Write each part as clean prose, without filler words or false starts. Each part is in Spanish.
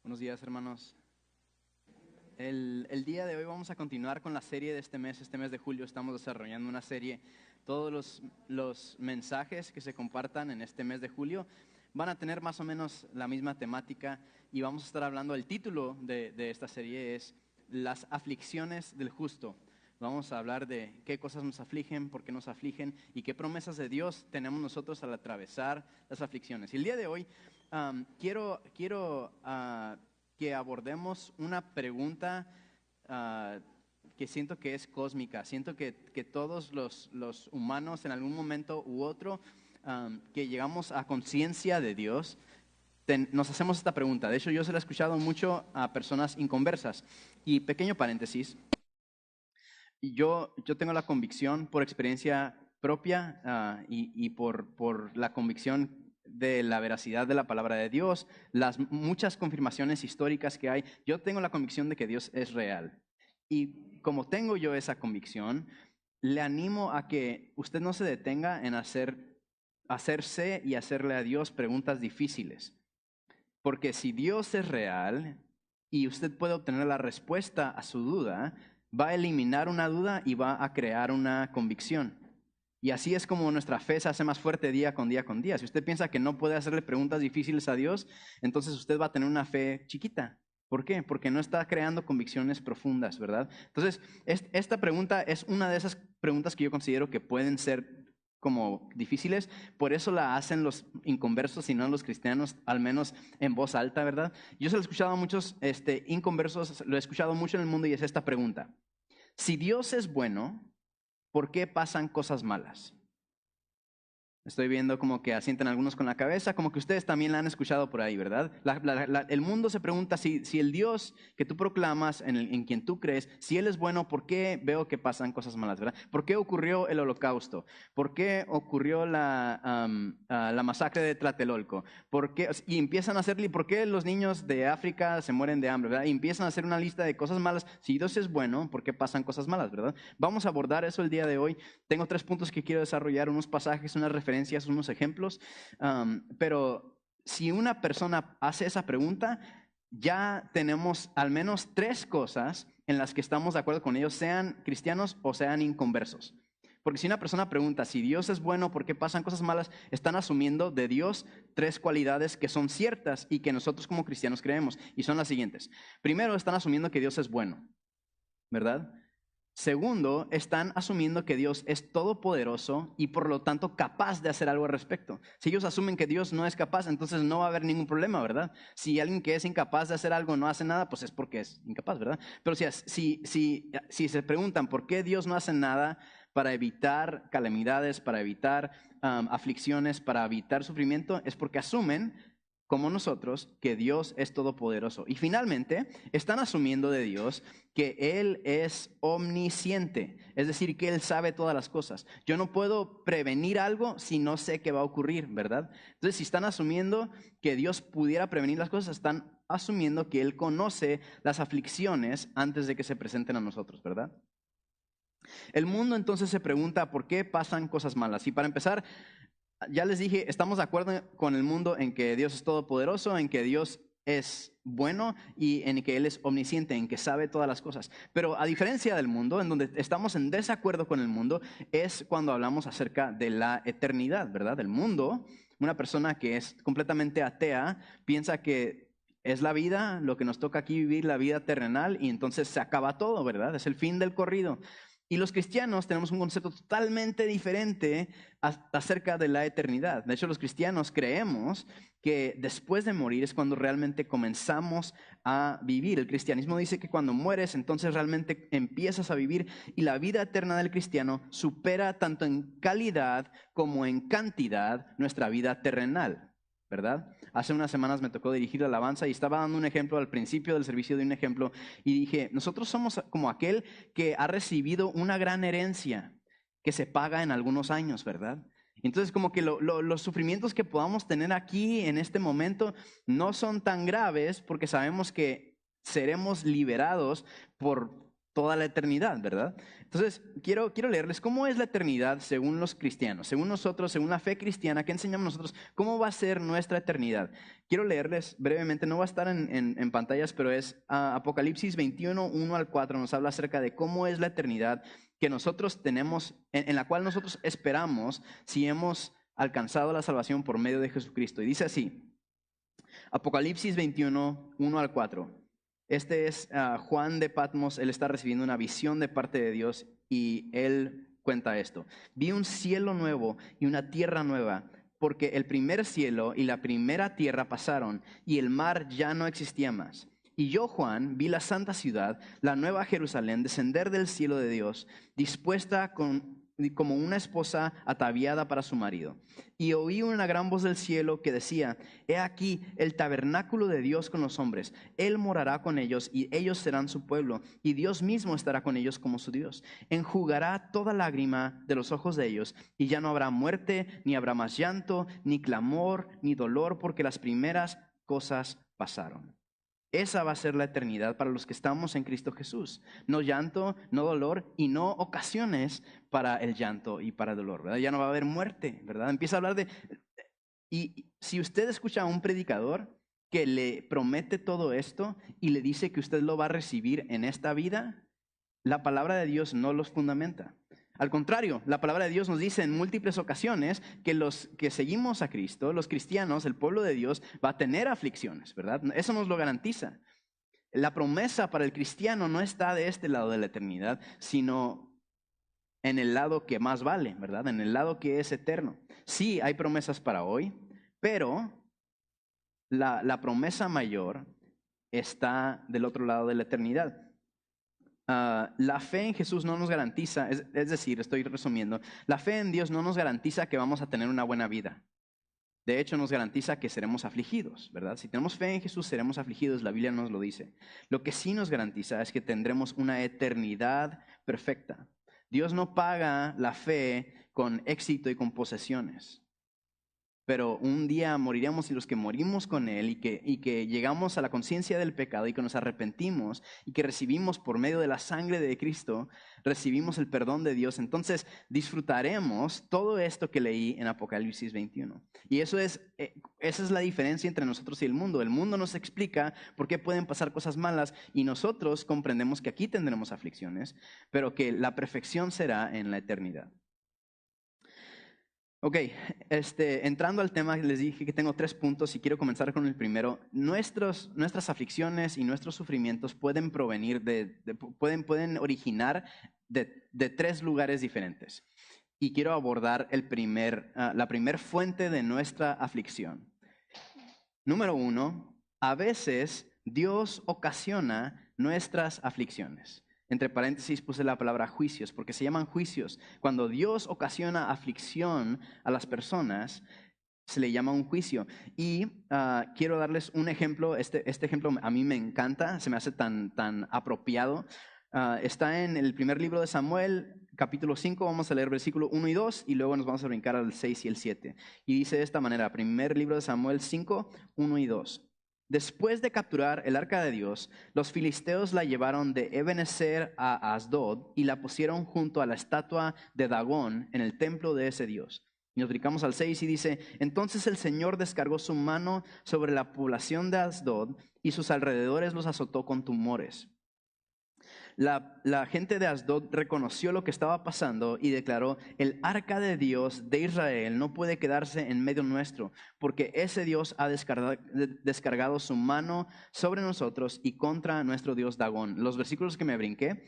Buenos días, hermanos. El día de hoy vamos a continuar con la serie de este mes de julio. Estamos desarrollando una serie. Todos los mensajes que se compartan en este mes de julio van a tener más o menos la misma temática y vamos a estar hablando, el título de esta serie es Las aflicciones del justo. Vamos a hablar de qué cosas nos afligen, por qué nos afligen y qué promesas de Dios tenemos nosotros al atravesar las aflicciones. Y el día de hoy quiero que abordemos una pregunta que siento que es cósmica. Siento que todos los humanos en algún momento u otro que llegamos a conciencia de Dios, nos hacemos esta pregunta. De hecho, yo se la he escuchado mucho a personas inconversas. Y pequeño paréntesis, yo tengo la convicción por experiencia propia y por la convicción de la veracidad de la palabra de Dios, las muchas confirmaciones históricas que hay, yo tengo la convicción de que Dios es real. Y como tengo yo esa convicción, le animo a que usted no se detenga en hacerse y hacerle a Dios preguntas difíciles. Porque si Dios es real y usted puede obtener la respuesta a su duda, va a eliminar una duda y va a crear una convicción. Y así es como nuestra fe se hace más fuerte día con día con día. Si usted piensa que no puede hacerle preguntas difíciles a Dios, entonces usted va a tener una fe chiquita. ¿Por qué? Porque no está creando convicciones profundas, ¿verdad? Entonces, esta pregunta es una de esas preguntas que yo considero que pueden ser como difíciles. Por eso la hacen los inconversos y no los cristianos, al menos en voz alta, ¿verdad? Yo se lo he escuchado a muchos inconversos, lo he escuchado mucho en el mundo y es esta pregunta. Si Dios es bueno, ¿por qué pasan cosas malas? Estoy viendo como que asientan algunos con la cabeza, como que ustedes también la han escuchado por ahí, ¿verdad? El mundo se pregunta si el Dios que tú proclamas, en quien tú crees, si Él es bueno, ¿por qué veo que pasan cosas malas, verdad? ¿Por qué ocurrió el Holocausto? ¿Por qué ocurrió la masacre de Tlatelolco? Y empiezan a hacerle, ¿por qué los niños de África se mueren de hambre, verdad? Y empiezan a hacer una lista de cosas malas. Si Dios es bueno, ¿por qué pasan cosas malas, verdad? Vamos a abordar eso el día de hoy. Tengo 3 puntos que quiero desarrollar, unos pasajes, unas referencias, unos ejemplos, pero si una persona hace esa pregunta, ya tenemos al menos 3 cosas en las que estamos de acuerdo con ellos, sean cristianos o sean inconversos. Porque si una persona pregunta si Dios es bueno, ¿por qué pasan cosas malas? Están asumiendo de Dios 3 cualidades que son ciertas y que nosotros como cristianos creemos, y son las siguientes. Primero, están asumiendo que Dios es bueno, ¿verdad? Segundo, están asumiendo que Dios es todopoderoso y por lo tanto capaz de hacer algo al respecto. Si ellos asumen que Dios no es capaz, entonces no va a haber ningún problema, ¿verdad? Si alguien que es incapaz de hacer algo no hace nada, pues es porque es incapaz, ¿verdad? Pero si se preguntan por qué Dios no hace nada para evitar calamidades, para evitar aflicciones, para evitar sufrimiento, es porque asumen, como nosotros, que Dios es todopoderoso. Y finalmente, están asumiendo de Dios que Él es omnisciente, es decir, que Él sabe todas las cosas. Yo no puedo prevenir algo si no sé qué va a ocurrir, ¿verdad? Entonces, si están asumiendo que Dios pudiera prevenir las cosas, están asumiendo que Él conoce las aflicciones antes de que se presenten a nosotros, ¿verdad? El mundo entonces se pregunta por qué pasan cosas malas. Y para empezar, ya les dije, estamos de acuerdo con el mundo en que Dios es todopoderoso, en que Dios es bueno y en que Él es omnisciente, en que sabe todas las cosas. Pero a diferencia del mundo, en donde estamos en desacuerdo con el mundo, es cuando hablamos acerca de la eternidad, ¿verdad? El mundo, una persona que es completamente atea, piensa que es la vida, lo que nos toca aquí vivir, la vida terrenal, y entonces se acaba todo, ¿verdad? Es el fin del corrido. Y los cristianos tenemos un concepto totalmente diferente acerca de la eternidad. De hecho, los cristianos creemos que después de morir es cuando realmente comenzamos a vivir. El cristianismo dice que cuando mueres, entonces realmente empiezas a vivir, y la vida eterna del cristiano supera tanto en calidad como en cantidad nuestra vida terrenal, ¿verdad? Hace unas semanas me tocó dirigir la alabanza y estaba dando un ejemplo al principio del servicio, de un ejemplo, y dije, nosotros somos como aquel que ha recibido una gran herencia que se paga en algunos años, ¿verdad? Entonces como que los sufrimientos que podamos tener aquí en este momento no son tan graves porque sabemos que seremos liberados por toda la eternidad, ¿verdad? Entonces, quiero leerles cómo es la eternidad según los cristianos, según nosotros, según la fe cristiana, ¿qué enseñamos nosotros? ¿Cómo va a ser nuestra eternidad? Quiero leerles brevemente, no va a estar en pantallas, pero es Apocalipsis 21, 1 al 4, nos habla acerca de cómo es la eternidad que nosotros tenemos, en la cual nosotros esperamos si hemos alcanzado la salvación por medio de Jesucristo. Y dice así, Apocalipsis 21, 1 al 4. Este es Juan de Patmos, él está recibiendo una visión de parte de Dios y él cuenta esto. Vi un cielo nuevo y una tierra nueva, porque el primer cielo y la primera tierra pasaron y el mar ya no existía más. Y yo, Juan, vi la santa ciudad, la nueva Jerusalén, descender del cielo de Dios, dispuesta como una esposa ataviada para su marido. Y oí una gran voz del cielo que decía, he aquí el tabernáculo de Dios con los hombres. Él morará con ellos y ellos serán su pueblo. Y Dios mismo estará con ellos como su Dios. Enjugará toda lágrima de los ojos de ellos. Y ya no habrá muerte, ni habrá más llanto, ni clamor, ni dolor, porque las primeras cosas pasaron. Esa va a ser la eternidad para los que estamos en Cristo Jesús. No llanto, no dolor y no ocasiones para el llanto y para el dolor, ¿verdad? Ya no va a haber muerte, ¿verdad? Empieza a hablar de... Y si usted escucha a un predicador que le promete todo esto y le dice que usted lo va a recibir en esta vida, la palabra de Dios no los fundamenta. Al contrario, la palabra de Dios nos dice en múltiples ocasiones que los que seguimos a Cristo, los cristianos, el pueblo de Dios, va a tener aflicciones, ¿verdad? Eso nos lo garantiza. La promesa para el cristiano no está de este lado de la eternidad, sino en el lado que más vale, ¿verdad? En el lado que es eterno. Sí, hay promesas para hoy, pero la promesa mayor está del otro lado de la eternidad. La fe en Jesús no nos garantiza, es decir, estoy resumiendo, la fe en Dios no nos garantiza que vamos a tener una buena vida. De hecho, nos garantiza que seremos afligidos, ¿verdad? Si tenemos fe en Jesús, seremos afligidos, la Biblia nos lo dice. Lo que sí nos garantiza es que tendremos una eternidad perfecta. Dios no paga la fe con éxito y con posesiones. Pero un día moriremos y los que morimos con Él y que llegamos a la conciencia del pecado y que nos arrepentimos y que recibimos por medio de la sangre de Cristo, recibimos el perdón de Dios, entonces disfrutaremos todo esto que leí en Apocalipsis 21. Y esa es la diferencia entre nosotros y el mundo. El mundo nos explica por qué pueden pasar cosas malas y nosotros comprendemos que aquí tendremos aflicciones, pero que la perfección será en la eternidad. Ok, entrando al tema, les dije que tengo 3 puntos y quiero comenzar con el primero. Nuestras aflicciones y nuestros sufrimientos pueden provenir pueden originar de 3 lugares diferentes. Y quiero abordar la primer fuente de nuestra aflicción. Número 1, a veces Dios ocasiona nuestras aflicciones. Entre paréntesis puse la palabra juicios, porque se llaman juicios. Cuando Dios ocasiona aflicción a las personas, se le llama un juicio. Y quiero darles un ejemplo. Este ejemplo a mí me encanta, se me hace tan apropiado. Está en el primer libro de Samuel, capítulo 5, vamos a leer versículo 1 y 2, y luego nos vamos a brincar al 6 y el 7. Y dice de esta manera, primer libro de Samuel 5, 1 y 2. Después de capturar el arca de Dios, los filisteos la llevaron de Ebenezer a Asdod y la pusieron junto a la estatua de Dagón en el templo de ese Dios. Y nos brincamos al 6 y dice, entonces el Señor descargó su mano sobre la población de Asdod y sus alrededores los azotó con tumores. La gente de Asdod reconoció lo que estaba pasando y declaró, el arca de Dios de Israel no puede quedarse en medio nuestro, porque ese Dios ha descargado su mano sobre nosotros y contra nuestro Dios Dagón. Los versículos que me brinqué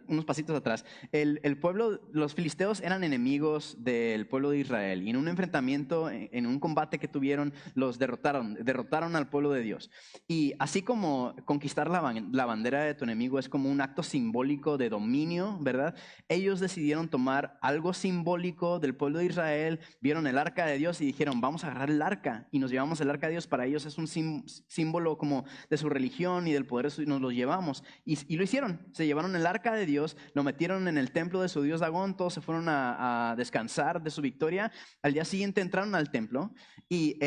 unos pasitos atrás. El pueblo, los filisteos eran enemigos del pueblo de Israel y en un enfrentamiento, en un combate que tuvieron, los derrotaron al pueblo de Dios. Y así como conquistar la bandera de tu enemigo es como un acto simbólico de dominio, ¿verdad? Ellos decidieron tomar algo simbólico del pueblo de Israel, vieron el arca de Dios y dijeron, vamos a agarrar el arca y nos llevamos el arca de Dios. Para ellos es un símbolo como de su religión y del poder, y nos lo llevamos. Y lo hicieron, se llevaron el arca de Dios, lo metieron en el templo de su dios Dagón, todos se fueron a descansar de su victoria. Al día siguiente entraron al templo y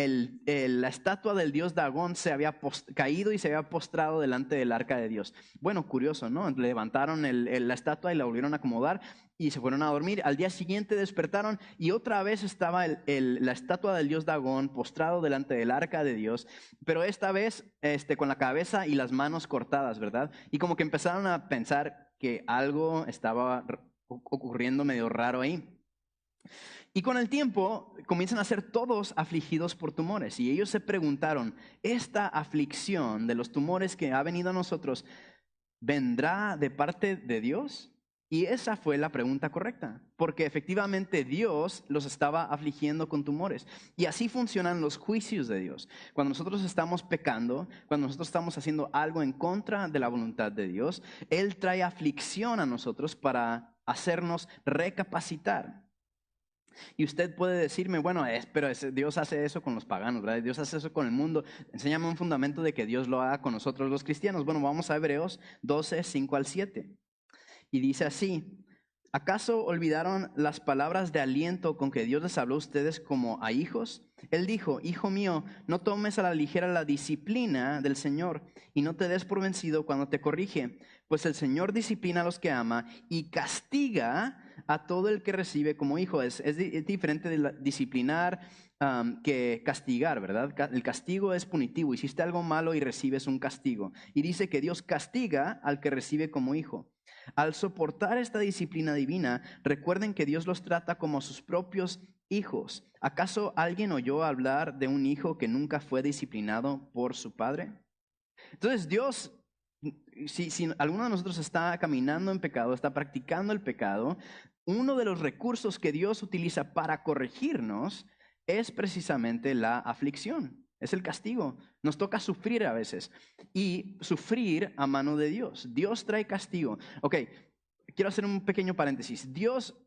la estatua del dios Dagón se había caído y se había postrado delante del arca de Dios. Bueno, curioso, ¿no? Levantaron la estatua y la volvieron a acomodar y se fueron a dormir. Al día siguiente despertaron y otra vez estaba la estatua del dios Dagón postrado delante del arca de Dios, pero esta vez con la cabeza y las manos cortadas, ¿verdad? Y como que empezaron a pensar que algo estaba ocurriendo medio raro ahí. Y con el tiempo comienzan a ser todos afligidos por tumores. Y ellos se preguntaron, ¿esta aflicción de los tumores que ha venido a nosotros vendrá de parte de Dios? Y esa fue la pregunta correcta, porque efectivamente Dios los estaba afligiendo con tumores. Y así funcionan los juicios de Dios. Cuando nosotros estamos pecando, cuando nosotros estamos haciendo algo en contra de la voluntad de Dios, Él trae aflicción a nosotros para hacernos recapacitar. Y usted puede decirme, bueno, pero Dios hace eso con los paganos, ¿verdad? Dios hace eso con el mundo. Enséñame un fundamento de que Dios lo haga con nosotros los cristianos. Bueno, vamos a Hebreos 12, 5 al 7. Y dice así, ¿acaso olvidaron las palabras de aliento con que Dios les habló a ustedes como a hijos? Él dijo, hijo mío, no tomes a la ligera la disciplina del Señor y no te des por vencido cuando te corrige, pues el Señor disciplina a los que ama y castiga a todo el que recibe como hijo. Es diferente de disciplinar que castigar, ¿verdad? El castigo es punitivo. Hiciste algo malo y recibes un castigo. Y dice que Dios castiga al que recibe como hijo. Al soportar esta disciplina divina, recuerden que Dios los trata como sus propios hijos. ¿Acaso alguien oyó hablar de un hijo que nunca fue disciplinado por su padre? Entonces Dios, si alguno de nosotros está caminando en pecado, está practicando el pecado, uno de los recursos que Dios utiliza para corregirnos es precisamente la aflicción. Es el castigo. Nos toca sufrir a veces y sufrir a mano de Dios. Dios trae castigo. Ok, quiero hacer un pequeño paréntesis. Dios,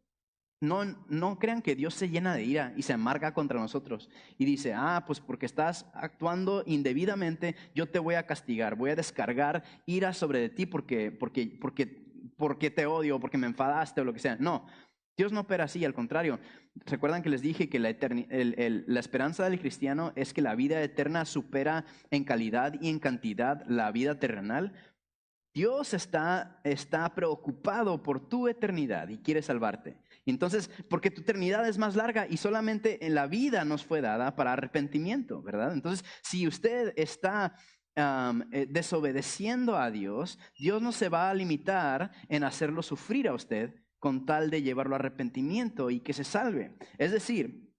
no crean que Dios se llena de ira y se amarga contra nosotros y dice, pues porque estás actuando indebidamente, yo te voy a castigar, voy a descargar ira sobre de ti porque te odio, porque me enfadaste o lo que sea. No. Dios no opera así, al contrario. ¿Recuerdan que les dije que la esperanza del cristiano es que la vida eterna supera en calidad y en cantidad la vida terrenal? Dios está preocupado por tu eternidad y quiere salvarte. Entonces, porque tu eternidad es más larga y solamente en la vida nos fue dada para arrepentimiento, ¿verdad? Entonces, si usted está desobedeciendo a Dios, Dios no se va a limitar en hacerlo sufrir a usted con tal de llevarlo a arrepentimiento y que se salve. Es decir,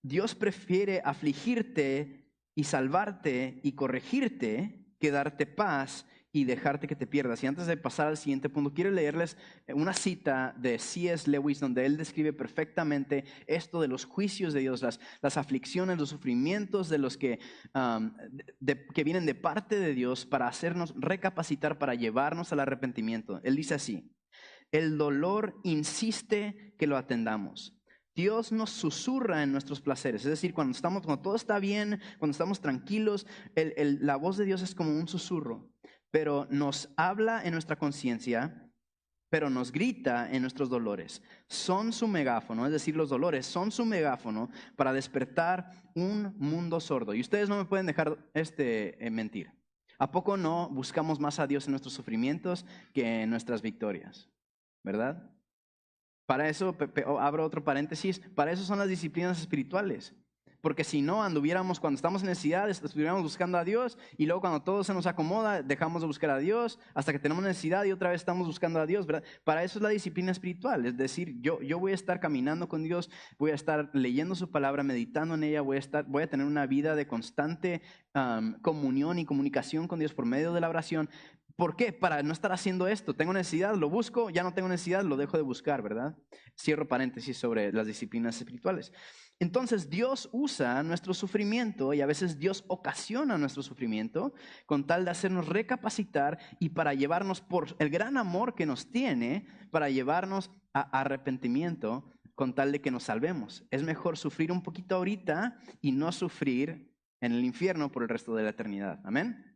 Dios prefiere afligirte y salvarte y corregirte que darte paz y dejarte que te pierdas. Y antes de pasar al siguiente punto, quiero leerles una cita de C.S. Lewis donde él describe perfectamente esto de los juicios de Dios, las aflicciones, los sufrimientos de los que vienen de parte de Dios para hacernos recapacitar, para llevarnos al arrepentimiento. Él dice así: el dolor insiste que lo atendamos. Dios nos susurra en nuestros placeres, es decir, cuando todo está bien, cuando estamos tranquilos, la voz de Dios es como un susurro, pero nos habla en nuestra conciencia, pero nos grita en nuestros dolores. Son su megáfono, es decir, los dolores son su megáfono para despertar un mundo sordo. Y ustedes no me pueden dejar mentir. ¿A poco no buscamos más a Dios en nuestros sufrimientos que en nuestras victorias? ¿Verdad? Para eso, abro otro paréntesis, para eso son las disciplinas espirituales. Porque si no, anduviéramos cuando estamos en necesidad, estuviéramos buscando a Dios y luego cuando todo se nos acomoda, dejamos de buscar a Dios hasta que tenemos necesidad y otra vez estamos buscando a Dios, ¿verdad? Para eso es la disciplina espiritual, es decir, yo voy a estar caminando con Dios, voy a estar leyendo su palabra, meditando en ella, voy a tener una vida de constante comunión y comunicación con Dios por medio de la oración. ¿Por qué? Para no estar haciendo esto. Tengo necesidad, lo busco, ya no tengo necesidad, lo dejo de buscar, ¿verdad? Cierro paréntesis sobre las disciplinas espirituales. Entonces Dios usa nuestro sufrimiento y a veces Dios ocasiona nuestro sufrimiento con tal de hacernos recapacitar y para llevarnos por el gran amor que nos tiene, para llevarnos a arrepentimiento con tal de que nos salvemos. Es mejor sufrir un poquito ahorita y no sufrir en el infierno por el resto de la eternidad. Amén.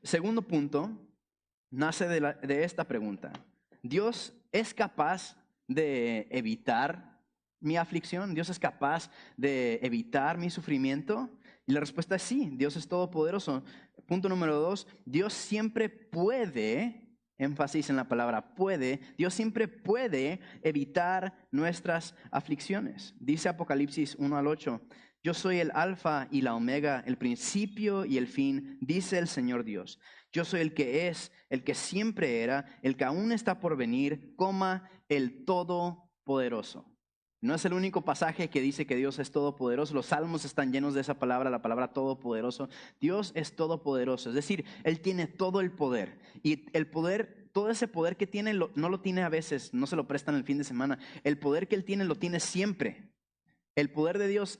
Segundo punto, nace de esta pregunta. ¿Dios es capaz de evitar mi aflicción? ¿Dios es capaz de evitar mi sufrimiento? Y la respuesta es sí, Dios es todopoderoso. Punto número 2, Dios siempre puede, énfasis en la palabra puede, Dios siempre puede evitar nuestras aflicciones. Dice Apocalipsis 1 al 8, yo soy el alfa y la omega, el principio y el fin, dice el Señor Dios. Yo soy el que es, el que siempre era, el que aún está por venir, el todopoderoso. No es el único pasaje que dice que Dios es todopoderoso. Los salmos están llenos de esa palabra, la palabra todopoderoso. Dios es todopoderoso, es decir, Él tiene todo el poder. Y el poder, todo ese poder que tiene, no lo tiene a veces, no se lo prestan el fin de semana. El poder que Él tiene, lo tiene siempre. El poder de Dios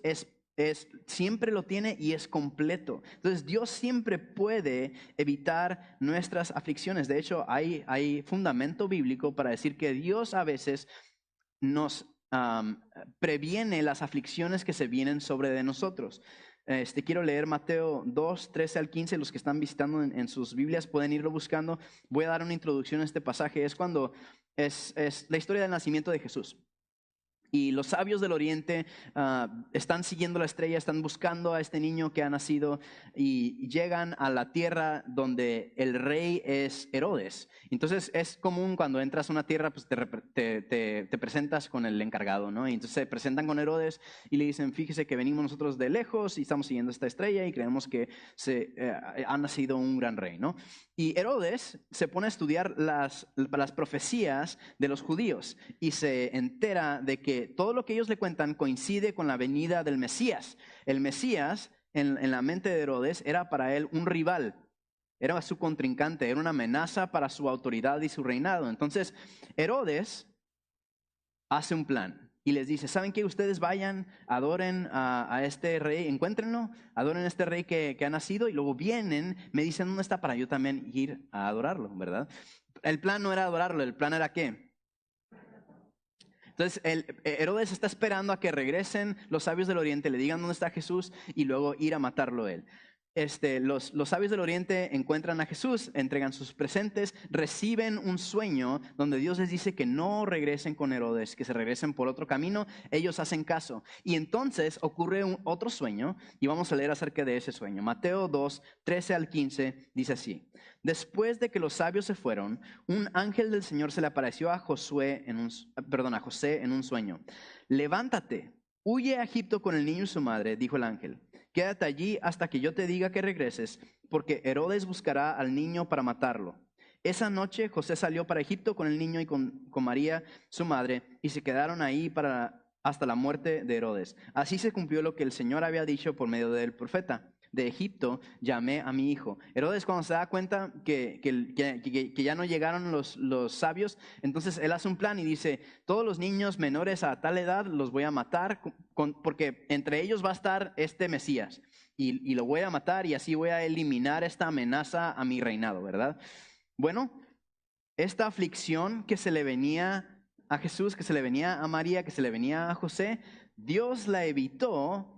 siempre lo tiene y es completo. Entonces Dios siempre puede evitar nuestras aflicciones. De hecho, hay fundamento bíblico para decir que Dios a veces nos previene las aflicciones que se vienen sobre de nosotros. Quiero leer Mateo 2, 13 al 15. Los que están visitando en sus Biblias pueden irlo buscando. Voy a dar una introducción a este pasaje. Es cuando es la historia del nacimiento de Jesús. Y los sabios del oriente están siguiendo la estrella, están buscando a este niño que ha nacido y llegan a la tierra donde el rey es Herodes. Entonces es común cuando entras a una tierra, pues te presentas con el encargado, ¿no? Y entonces se presentan con Herodes y le dicen, fíjese que venimos nosotros de lejos y estamos siguiendo esta estrella y creemos que ha nacido un gran rey, ¿no? Y Herodes se pone a estudiar las profecías de los judíos y se entera de que todo lo que ellos le cuentan coincide con la venida del Mesías. El Mesías, en la mente de Herodes, era para él un rival, era su contrincante, era una amenaza para su autoridad y su reinado. Entonces, Herodes hace un plan y les dice, ¿saben qué? Ustedes vayan, adoren a este rey, encuéntrenlo, adoren a este rey que ha nacido y luego vienen, me dicen dónde está para yo también ir a adorarlo, ¿verdad? El plan no era adorarlo, el plan era ¿qué? Entonces, Herodes está esperando a que regresen los sabios del oriente, le digan dónde está Jesús y luego ir a matarlo él. Los sabios del oriente encuentran a Jesús, entregan sus presentes, reciben un sueño donde Dios les dice que no regresen con Herodes, que se regresen por otro camino. Ellos hacen caso. Y entonces ocurre otro sueño y vamos a leer acerca de ese sueño. Mateo 2, 13 al 15 dice así. Después de que los sabios se fueron, un ángel del Señor se le apareció a José en un sueño. Levántate, huye a Egipto con el niño y su madre, dijo el ángel. Quédate allí hasta que yo te diga que regreses, porque Herodes buscará al niño para matarlo. Esa noche José salió para Egipto con el niño y con María, su madre, y se quedaron ahí hasta la muerte de Herodes. Así se cumplió lo que el Señor había dicho por medio del profeta. De Egipto llamé a mi hijo. Herodes, cuando se da cuenta que ya no llegaron los sabios, entonces él hace un plan y dice, todos los niños menores a tal edad los voy a matar, porque entre ellos va a estar este Mesías, y lo voy a matar y así voy a eliminar esta amenaza a mi reinado, ¿verdad? Bueno, esta aflicción que se le venía a Jesús, que se le venía a María, que se le venía a José, Dios la evitó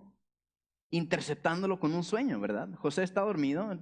interceptándolo con un sueño, ¿verdad? José está dormido,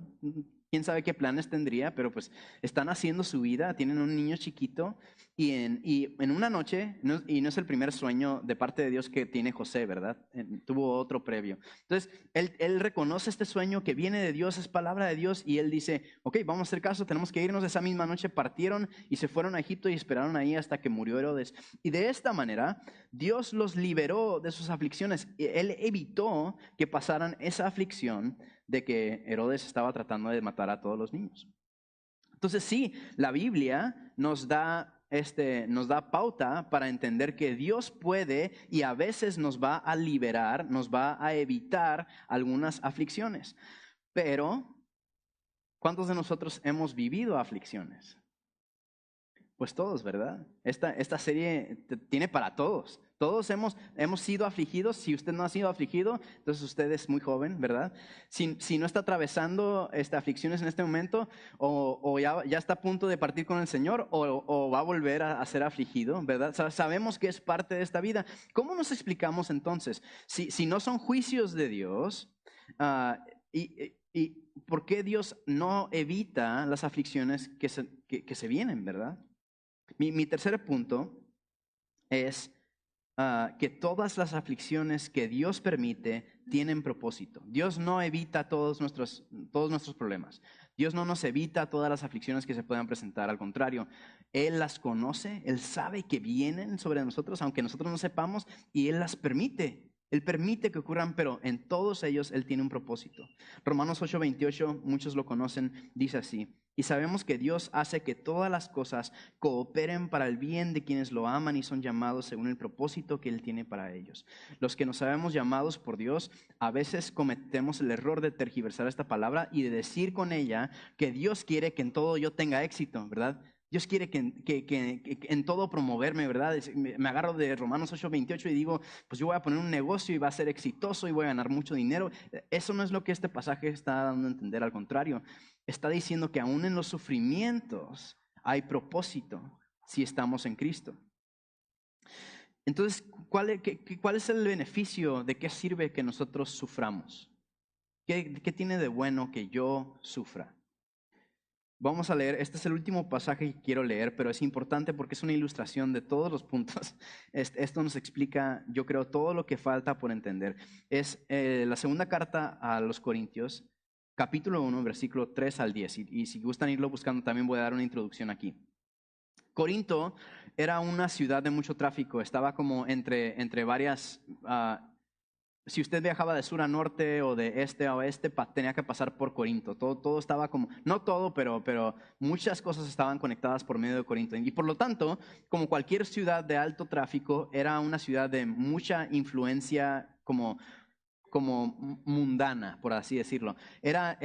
quién sabe qué planes tendría, pero pues están haciendo su vida, tienen un niño chiquito y en una noche, y no es el primer sueño de parte de Dios que tiene José, ¿verdad? Tuvo otro previo. Entonces, él reconoce este sueño que viene de Dios, es palabra de Dios, y él dice, ok, vamos a hacer caso, tenemos que irnos. Esa misma noche partieron y se fueron a Egipto y esperaron ahí hasta que murió Herodes. Y de esta manera, Dios los liberó de sus aflicciones. Él evitó que pasaran esa aflicción de que Herodes estaba tratando de matar a todos los niños. Entonces sí, la Biblia nos da pauta para entender que Dios puede y a veces nos va a liberar, nos va a evitar algunas aflicciones. Pero, ¿cuántos de nosotros hemos vivido aflicciones? Pues todos, ¿verdad? Esta serie tiene para todos. Todos hemos sido afligidos. Si usted no ha sido afligido, entonces usted es muy joven, ¿verdad? Si no está atravesando aflicciones en este momento, o ya está a punto de partir con el Señor, o va a volver a ser afligido, ¿verdad? Sabemos que es parte de esta vida. ¿Cómo nos explicamos entonces? Si no son juicios de Dios, y ¿Y por qué Dios no evita las aflicciones que se vienen, verdad? Mi tercer punto es que todas las aflicciones que Dios permite tienen propósito. Dios no evita todos nuestros problemas. Dios no nos evita todas las aflicciones que se puedan presentar. Al contrario, Él las conoce, Él sabe que vienen sobre nosotros, aunque nosotros no sepamos, y Él las permite. Él permite que ocurran, pero en todos ellos Él tiene un propósito. Romanos 8:28, muchos lo conocen, dice así: y sabemos que Dios hace que todas las cosas cooperen para el bien de quienes lo aman y son llamados según el propósito que Él tiene para ellos. Los que nos sabemos llamados por Dios, a veces cometemos el error de tergiversar esta palabra y de decir con ella que Dios quiere que en todo yo tenga éxito, ¿verdad? Dios quiere que en todo promoverme, ¿verdad? Me agarro de Romanos 8:28 y digo, pues yo voy a poner un negocio y va a ser exitoso y voy a ganar mucho dinero. Eso no es lo que este pasaje está dando a entender, al contrario. Está diciendo que aún en los sufrimientos hay propósito si estamos en Cristo. Entonces, ¿cuál es el beneficio? ¿De qué sirve que nosotros suframos? ¿Qué tiene de bueno que yo sufra? Vamos a leer, este es el último pasaje que quiero leer, pero es importante porque es una ilustración de todos los puntos. Esto nos explica, yo creo, todo lo que falta por entender. Es la segunda carta a los Corintios, capítulo 1, versículo 3 al 10. Y si gustan irlo buscando, también voy a dar una introducción aquí. Corinto era una ciudad de mucho tráfico, estaba como entre varias... si usted viajaba de sur a norte o de este a oeste, tenía que pasar por Corinto. Todo estaba como, no todo, pero muchas cosas estaban conectadas por medio de Corinto. Y por lo tanto, como cualquier ciudad de alto tráfico, era una ciudad de mucha influencia como mundana, por así decirlo. Era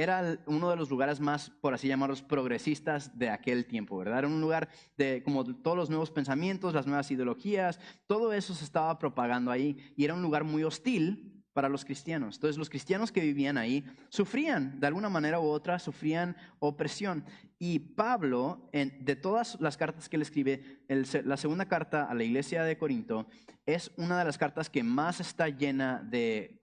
uno de los lugares más, por así llamarlos, progresistas de aquel tiempo, ¿verdad? Era un lugar de como todos los nuevos pensamientos, las nuevas ideologías, todo eso se estaba propagando ahí y era un lugar muy hostil para los cristianos. Entonces los cristianos que vivían ahí sufrían, de alguna manera u otra, sufrían opresión. Y Pablo, de todas las cartas que él escribe, la segunda carta a la iglesia de Corinto es una de las cartas que más está llena de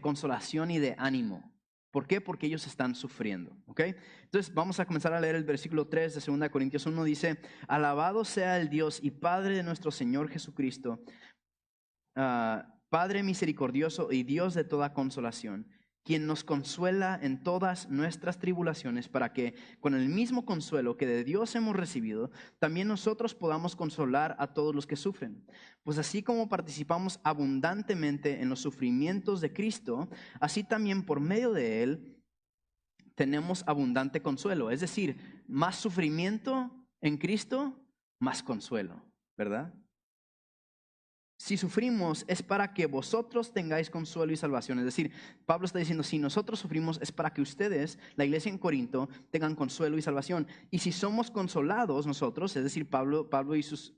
consolación y de ánimo. ¿Por qué? Porque ellos están sufriendo, ¿ok? Entonces vamos a comenzar a leer el versículo 3 de 2 Corintios 1. Dice: alabado sea el Dios y Padre de nuestro Señor Jesucristo, Padre misericordioso y Dios de toda consolación, quien nos consuela en todas nuestras tribulaciones, para que con el mismo consuelo que de Dios hemos recibido, también nosotros podamos consolar a todos los que sufren. Pues así como participamos abundantemente en los sufrimientos de Cristo, así también por medio de Él tenemos abundante consuelo. Es decir, más sufrimiento en Cristo, más consuelo, ¿verdad? Si sufrimos es para que vosotros tengáis consuelo y salvación. Es decir, Pablo está diciendo, si nosotros sufrimos es para que ustedes, la iglesia en Corinto, tengan consuelo y salvación. Y si somos consolados nosotros, es decir, Pablo y sus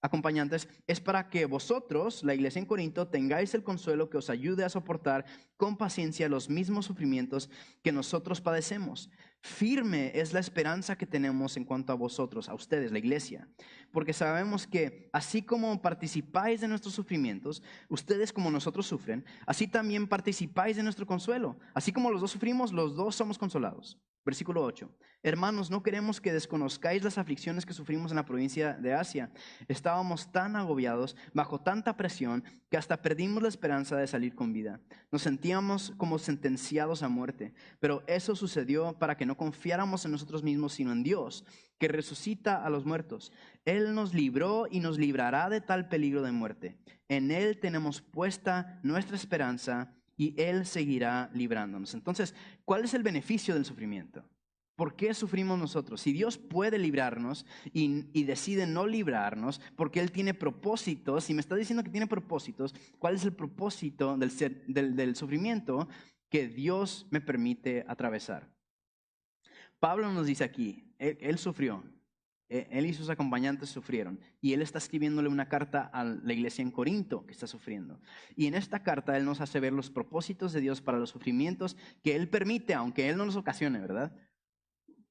acompañantes, es para que vosotros, la iglesia en Corinto, tengáis el consuelo que os ayude a soportar con paciencia los mismos sufrimientos que nosotros padecemos. Firme es la esperanza que tenemos en cuanto a vosotros, a ustedes, la iglesia, porque sabemos que así como participáis de nuestros sufrimientos, ustedes como nosotros sufren, así también participáis de nuestro consuelo. Así como los dos sufrimos, los dos somos consolados. Versículo 8. Hermanos, no queremos que desconozcáis las aflicciones que sufrimos en la provincia de Asia. Estábamos tan agobiados, bajo tanta presión, que hasta perdimos la esperanza de salir con vida. Nos sentíamos como sentenciados a muerte, pero eso sucedió para que no confiáramos en nosotros mismos, sino en Dios, que resucita a los muertos. Él nos libró y nos librará de tal peligro de muerte. En Él tenemos puesta nuestra esperanza y Él seguirá librándonos. Entonces, ¿cuál es el beneficio del sufrimiento? ¿Por qué sufrimos nosotros? Si Dios puede librarnos y decide no librarnos, porque Él tiene propósitos, si me está diciendo que tiene propósitos, ¿cuál es el propósito del sufrimiento que Dios me permite atravesar? Pablo nos dice aquí, él sufrió, él y sus acompañantes sufrieron, y él está escribiéndole una carta a la iglesia en Corinto que está sufriendo. Y en esta carta él nos hace ver los propósitos de Dios para los sufrimientos que él permite, aunque él no los ocasione, ¿verdad?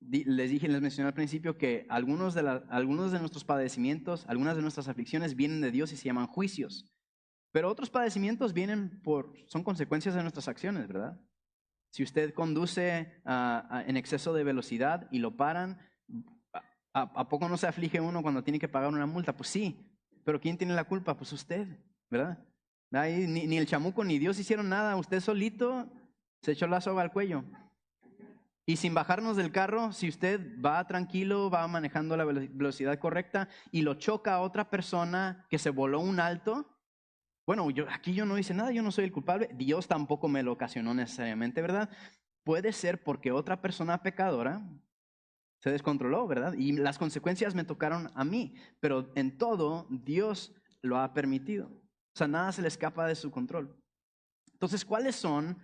Les mencioné al principio que algunos de nuestros padecimientos, algunas de nuestras aflicciones vienen de Dios y se llaman juicios. Pero otros padecimientos son consecuencias de nuestras acciones, ¿verdad? Si usted conduce en exceso de velocidad y lo paran, ¿a poco no se aflige uno cuando tiene que pagar una multa? Pues sí, pero ¿quién tiene la culpa? Pues usted, ¿verdad? Ahí, ni el chamuco ni Dios hicieron nada, usted solito se echó la soga al cuello. Y sin bajarnos del carro, si usted va tranquilo, va manejando la velocidad correcta y lo choca a otra persona que se voló un alto, bueno, aquí yo no hice nada, yo no soy el culpable, Dios tampoco me lo ocasionó necesariamente, ¿verdad? Puede ser porque otra persona pecadora se descontroló, ¿verdad? Y las consecuencias me tocaron a mí, pero en todo Dios lo ha permitido. O sea, nada se le escapa de su control. Entonces, ¿cuáles son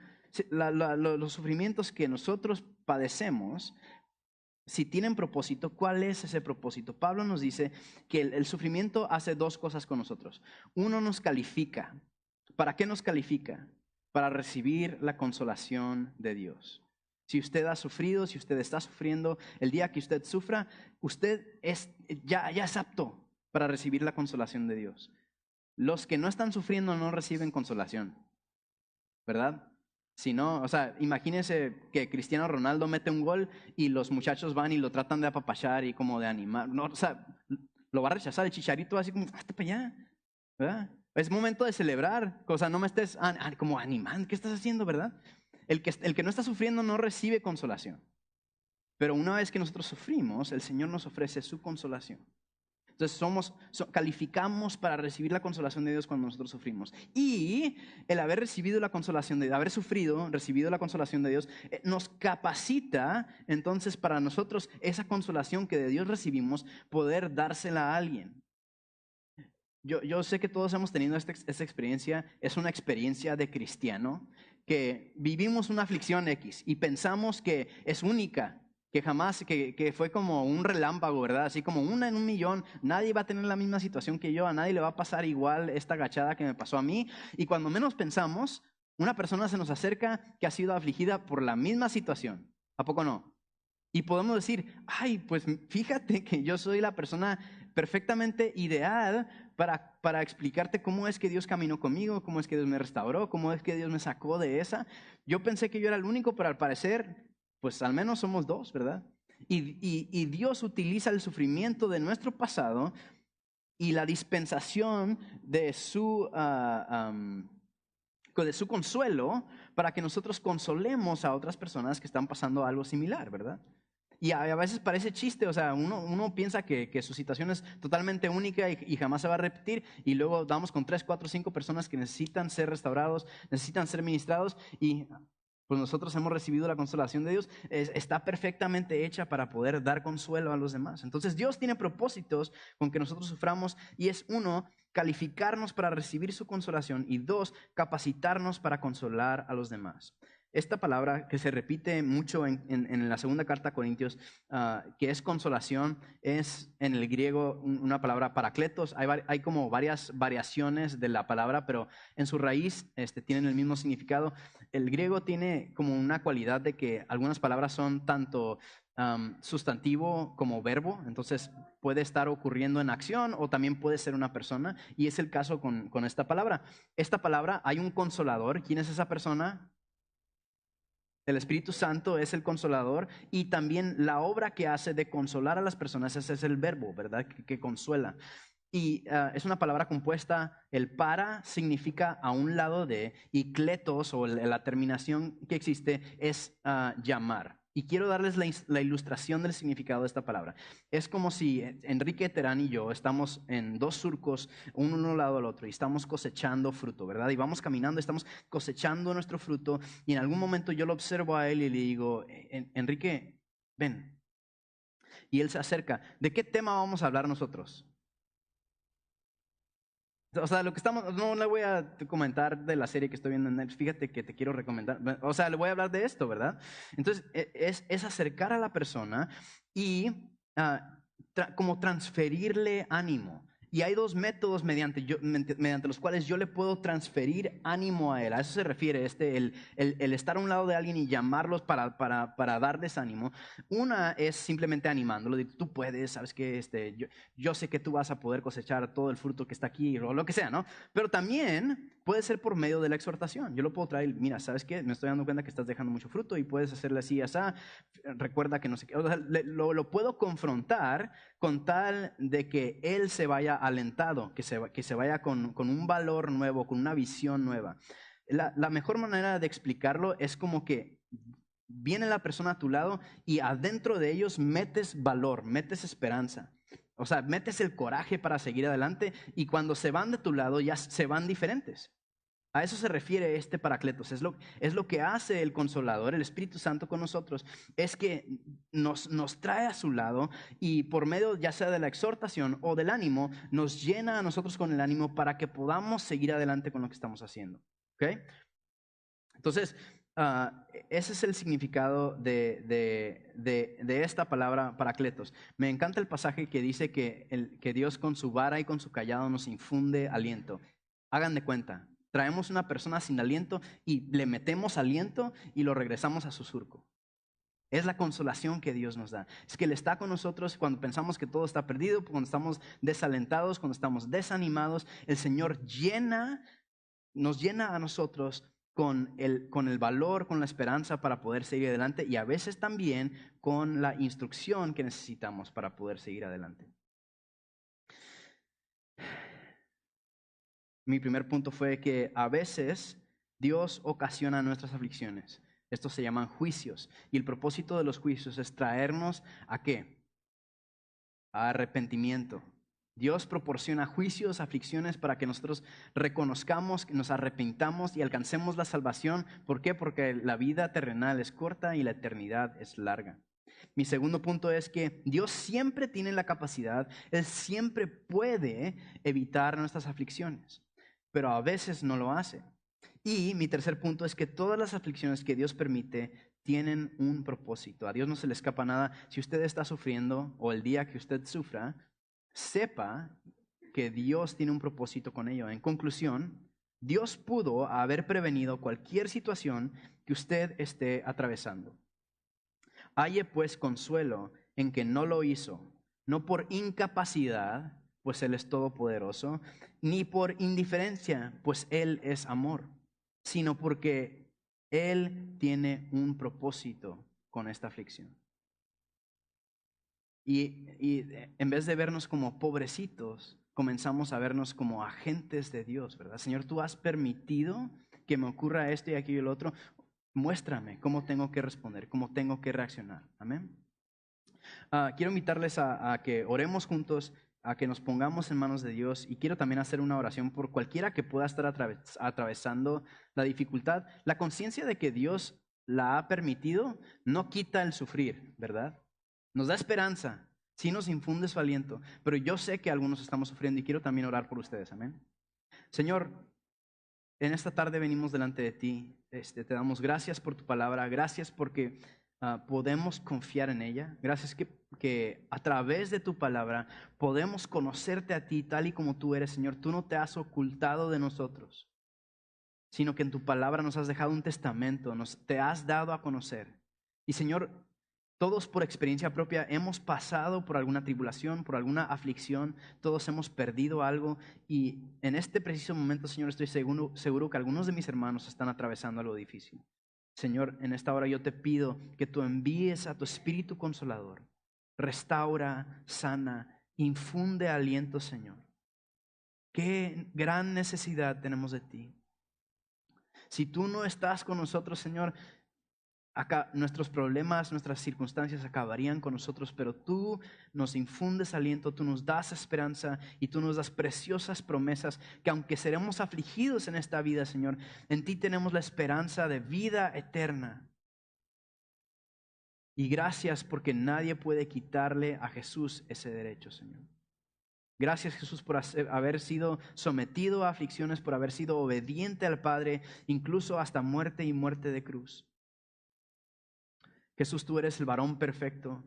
los sufrimientos que nosotros padecemos? Si tienen propósito, ¿cuál es ese propósito? Pablo nos dice que el sufrimiento hace dos cosas con nosotros. Uno, nos califica. ¿Para qué nos califica? Para recibir la consolación de Dios. Si usted ha sufrido, si usted está sufriendo, el día que usted sufra, usted ya es apto para recibir la consolación de Dios. Los que no están sufriendo no reciben consolación, ¿verdad? Si no, o sea, imagínense que Cristiano Ronaldo mete un gol y los muchachos van y lo tratan de apapachar y como de animar. No, o sea, lo va a rechazar el Chicharito así como, hazte para allá, ¿verdad? Es momento de celebrar, o sea, no me estés como animando, ¿qué estás haciendo, verdad? El que no está sufriendo no recibe consolación. Pero una vez que nosotros sufrimos, el Señor nos ofrece su consolación. Entonces calificamos para recibir la consolación de Dios cuando nosotros sufrimos. Y el haber recibido la consolación de Dios, haber sufrido, recibido la consolación de Dios, nos capacita entonces para nosotros esa consolación que de Dios recibimos, poder dársela a alguien. Yo sé que todos hemos tenido esta experiencia, es una experiencia de cristiano, que vivimos una aflicción X y pensamos que es única, que jamás, que fue como un relámpago, ¿verdad? Así como una en un millón, nadie va a tener la misma situación que yo, a nadie le va a pasar igual esta agachada que me pasó a mí. Y cuando menos pensamos, una persona se nos acerca que ha sido afligida por la misma situación. ¿A poco no? Y podemos decir, ay, pues fíjate que yo soy la persona perfectamente ideal para explicarte cómo es que Dios caminó conmigo, cómo es que Dios me restauró, cómo es que Dios me sacó de esa. Yo pensé que yo era el único, pero al parecer, pues al menos somos dos, ¿verdad? Y Dios utiliza el sufrimiento de nuestro pasado y la dispensación de su consuelo para que nosotros consolemos a otras personas que están pasando algo similar, ¿verdad? Y a veces parece chiste, o sea, uno piensa que su situación es totalmente única y jamás se va a repetir, y luego damos con 3, 4, 5 personas que necesitan ser restaurados, necesitan ser ministrados, y pues nosotros hemos recibido la consolación de Dios. Está perfectamente hecha para poder dar consuelo a los demás. Entonces Dios tiene propósitos con que nosotros suframos, y es uno, calificarnos para recibir su consolación, y dos, capacitarnos para consolar a los demás. Esta palabra que se repite mucho en la segunda carta a Corintios, que es consolación, es en el griego una palabra parakletos. Hay como varias variaciones de la palabra, pero en su raíz tienen el mismo significado. El griego tiene como una cualidad de que algunas palabras son tanto sustantivo como verbo, entonces puede estar ocurriendo en acción o también puede ser una persona, y es el caso con esta palabra. Esta palabra, hay un consolador. ¿Quién es esa persona? El Espíritu Santo es el consolador, y también la obra que hace de consolar a las personas, ese es el verbo, ¿verdad? Que consuela. Y es una palabra compuesta. El para significa a un lado de, y kletos, o la terminación que existe, es llamar. Y quiero darles la ilustración del significado de esta palabra. Es como si Enrique Terán y yo estamos en dos surcos, uno lado al otro, y estamos cosechando fruto, ¿verdad? Y vamos caminando, estamos cosechando nuestro fruto, y en algún momento yo lo observo a él y le digo, Enrique, ven. Y él se acerca. ¿De qué tema vamos a hablar nosotros? O sea, no le voy a comentar de la serie que estoy viendo en Netflix, fíjate que te quiero recomendar, o sea, le voy a hablar de esto, ¿verdad? Entonces, es acercar a la persona y como transferirle ánimo. Y hay dos métodos mediante los cuales yo le puedo transferir ánimo a él. A eso se refiere el estar a un lado de alguien y llamarlos para darles ánimo. Una es simplemente animándolo, de tú puedes, sabes que yo sé que tú vas a poder cosechar todo el fruto que está aquí, o lo que sea, ¿no? Pero también Puede ser por medio de la exhortación. Yo lo puedo traer, mira, ¿sabes qué? Me estoy dando cuenta que estás dejando mucho fruto y puedes hacerle así, así. Recuerda que no sé qué. O sea, lo puedo confrontar con tal de que él se vaya alentado, que se vaya con un valor nuevo, con una visión nueva. La mejor manera de explicarlo es como que viene la persona a tu lado y adentro de ellos metes valor, metes esperanza. O sea, metes el coraje para seguir adelante y cuando se van de tu lado ya se van diferentes. A eso se refiere este Paracletos. Es lo que hace el Consolador, el Espíritu Santo con nosotros. Es que nos trae a su lado y por medio ya sea de la exhortación o del ánimo, nos llena a nosotros con el ánimo para que podamos seguir adelante con lo que estamos haciendo. ¿Okay? Entonces, ese es el significado de esta palabra Paracletos. Me encanta el pasaje que dice que Dios con su vara y con su callado nos infunde aliento. Hagan de cuenta. Traemos una persona sin aliento y le metemos aliento y lo regresamos a su surco. Es la consolación que Dios nos da. Es que Él está con nosotros cuando pensamos que todo está perdido, cuando estamos desalentados, cuando estamos desanimados. El Señor nos llena a nosotros con el valor, con la esperanza para poder seguir adelante y a veces también con la instrucción que necesitamos para poder seguir adelante. Mi primer punto fue que a veces Dios ocasiona nuestras aflicciones. Estos se llaman juicios. Y el propósito de los juicios es traernos ¿a qué? A arrepentimiento. Dios proporciona juicios, aflicciones para que nosotros reconozcamos, nos arrepintamos y alcancemos la salvación. ¿Por qué? Porque la vida terrenal es corta y la eternidad es larga. Mi segundo punto es que Dios siempre tiene la capacidad, Él siempre puede evitar nuestras aflicciones, pero a veces no lo hace. Y mi tercer punto es que todas las aflicciones que Dios permite tienen un propósito. A Dios no se le escapa nada. Si usted está sufriendo o el día que usted sufra, sepa que Dios tiene un propósito con ello. En conclusión, Dios pudo haber prevenido cualquier situación que usted esté atravesando. Halle pues consuelo en que no lo hizo, no por incapacidad, pues Él es todopoderoso, ni por indiferencia, pues Él es amor, sino porque Él tiene un propósito con esta aflicción. Y en vez de vernos como pobrecitos, comenzamos a vernos como agentes de Dios, ¿verdad? Señor, tú has permitido que me ocurra esto y aquello y lo otro. Muéstrame cómo tengo que responder, cómo tengo que reaccionar. Amén. Quiero invitarles a que oremos juntos, a que nos pongamos en manos de Dios y quiero también hacer una oración por cualquiera que pueda estar atravesando la dificultad. La conciencia de que Dios la ha permitido no quita el sufrir, ¿verdad? Nos da esperanza, sí nos infunde su aliento, pero yo sé que algunos estamos sufriendo y quiero también orar por ustedes. Amén. Señor, en esta tarde venimos delante de ti, te damos gracias por tu palabra, gracias porque podemos confiar en ella, gracias que a través de tu palabra podemos conocerte a ti tal y como tú eres, Señor. Tú no te has ocultado de nosotros, sino que en tu palabra nos has dejado un testamento, te has dado a conocer. Y Señor, todos por experiencia propia hemos pasado por alguna tribulación, por alguna aflicción, todos hemos perdido algo y en este preciso momento, Señor, estoy seguro que algunos de mis hermanos están atravesando algo difícil. Señor, en esta hora yo te pido que tú envíes a tu Espíritu Consolador, restaura, sana, infunde aliento, Señor. Qué gran necesidad tenemos de ti. Si tú no estás con nosotros, Señor, acá nuestros problemas, nuestras circunstancias acabarían con nosotros, pero tú nos infundes aliento, tú nos das esperanza y tú nos das preciosas promesas que aunque seremos afligidos en esta vida, Señor, en ti tenemos la esperanza de vida eterna. Y gracias porque nadie puede quitarle a Jesús ese derecho, Señor. Gracias, Jesús, por haber sido sometido a aflicciones, por haber sido obediente al Padre, incluso hasta muerte y muerte de cruz. Jesús, tú eres el varón perfecto,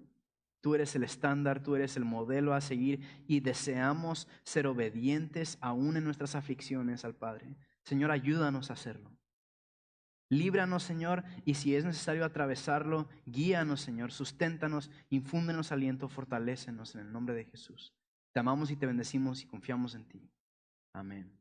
tú eres el estándar, tú eres el modelo a seguir y deseamos ser obedientes aún en nuestras aflicciones al Padre. Señor, ayúdanos a hacerlo. Líbranos, Señor, y si es necesario atravesarlo, guíanos, Señor, susténtanos, infúndenos aliento, fortalécenos en el nombre de Jesús. Te amamos y te bendecimos y confiamos en ti. Amén.